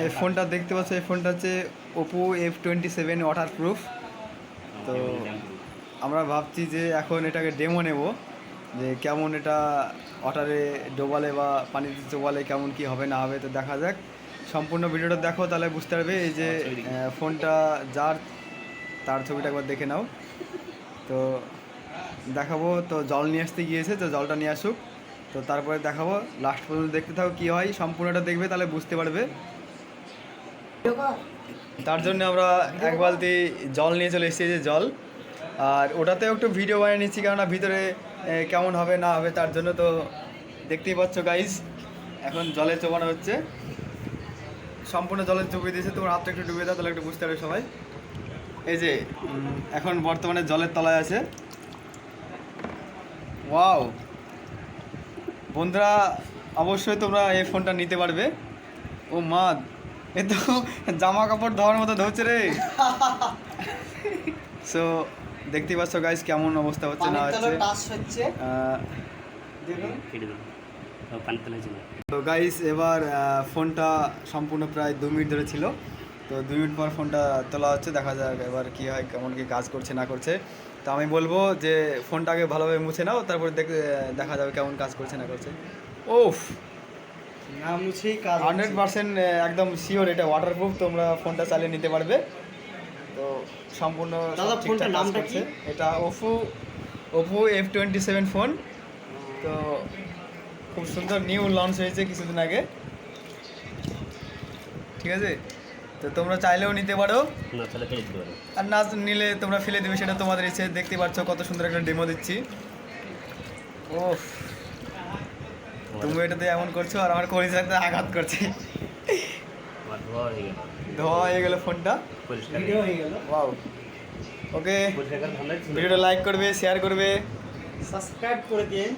এই ফোনটা দেখতে পাচ্ছ, এই ফোনটা হচ্ছে ওপো F27 ওয়াটার প্রুফ। তো আমরা ভাবছি যে এখন এটাকে ডেমো নেব, যে কেমন এটা ওয়াটারে ডোবালে বা পানিতে ডোবালে কেমন কি হবে না হবে। তো দেখা যাক, সম্পূর্ণ ভিডিওটা দেখো তাহলে বুঝতে পারবে। এই যে ফোনটা যার, তার ছবিটা একবার দেখে নাও। তো দেখাবো, তো জল নিয়ে আসতে গিয়েছে, তো জলটা নিয়ে আসুক, তো তারপরে দেখাবো। লাস্ট পর্যন্ত দেখতে থাকো, কী হয় সম্পূর্ণটা দেখবে তাহলে বুঝতে পারবে। তার জন্য আমরা এক বালতি জল নিয়ে চলে এসেছি, যে জল, আর ওটাতেও একটু ভিডিও বানিয়ে নিচ্ছি, কেননা ভিতরে কেমন হবে না হবে তার জন্য। তো দেখতেই পাচ্ছ গাইজ, এখন জলে চোবানো হচ্ছে, সম্পূর্ণ জলে চুবিয়ে দিয়েছে। তোমার হাতটা একটু ডুবিয়ে দাও তাহলে একটু বুঝতে পারবে সবাই। এই যে এখন বর্তমানে জলের তলায় আছে। ওয়াও বন্ধুরা, অবশ্যই তোমরা এই ফোনটা নিতে পারবে। ও মা, এ তো জামা কাপড় ধোয়ার মতো ধরছে রে। সো দেখতেই পাচ্ছ গাইস কেমন অবস্থা হচ্ছে না হচ্ছে। তো গাইস এবার ফোনটা সম্পূর্ণ প্রায় 2 মিনিট ধরে ছিল, তো 2 মিনিট পর ফোনটা তোলা হচ্ছে। দেখা যাক এবার কী হয়, কেমন কি কাজ করছে না করছে। তো আমি বলবো যে ফোনটাকে ভালোভাবে মুছে নাও, তারপরে দেখা যাবে কেমন কাজ করছে না করছে। ওফ, না মুছেই কাজ 100% একদম শিওর এটা ওয়াটারপ্রুফ, তোমরা ফোনটা চালিয়ে নিতে পারবে। তো সম্পূর্ণ দাদা ফোনটার নামটা কি? এটা ওপো F27 ফোন। তো খুব সুন্দর, নিউ লঞ্চ হয়েছে কিছুদিন আগে, ঠিক আছে। তো তোমরা চাইলেও নিতে পারো, আর না নিলে তোমরা ফেলে দেবে, সেটা তোমাদের ইচ্ছে। দেখতে পাচ্ছ কত সুন্দর একটা ডেমো দিচ্ছি। ওফ, তুমি এটাতে এমন করছো আর আমার কলিজাতে আঘাত করছে। ধোয়া হয়ে গেল ফোনটা, ভিডিও হয়ে গেল। ওয়াও। ওকে, ভিডিওটা লাইক করবে, শেয়ার করবে, সাবস্ক্রাইব করে দিন।